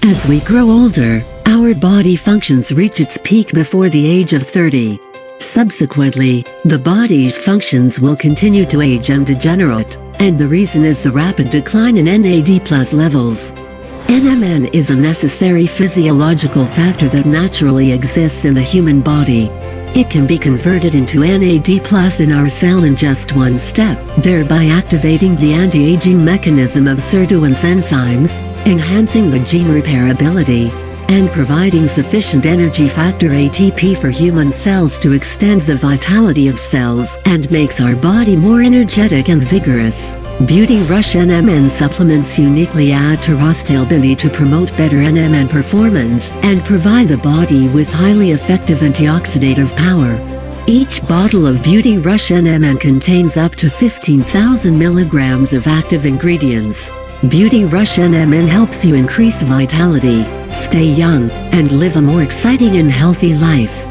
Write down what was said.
As we grow older, our body functions reach its peak before the age of 30. Subsequently, the body's functions will continue to age and degenerate, and the reason is the rapid decline in NAD+ levels. NMN is a necessary physiological factor that naturally exists in the human body. It can be converted into NAD+ in our cell in just one step, thereby activating the anti-aging mechanism of Sirtuins enzymes, enhancing the gene repairability, and providing sufficient energy factor ATP for human cells to extend the vitality of cells and makes our body more energetic and vigorous. Beauty Rush NMN supplements uniquely add Pterostilbene to promote better NMN performance and provide the body with highly effective antioxidative power. Each bottle of Beauty Rush NMN contains up to 15,000 milligrams of active ingredients. Beauty Rush NMN helps you increase vitality, stay young, and live a more exciting and healthy life.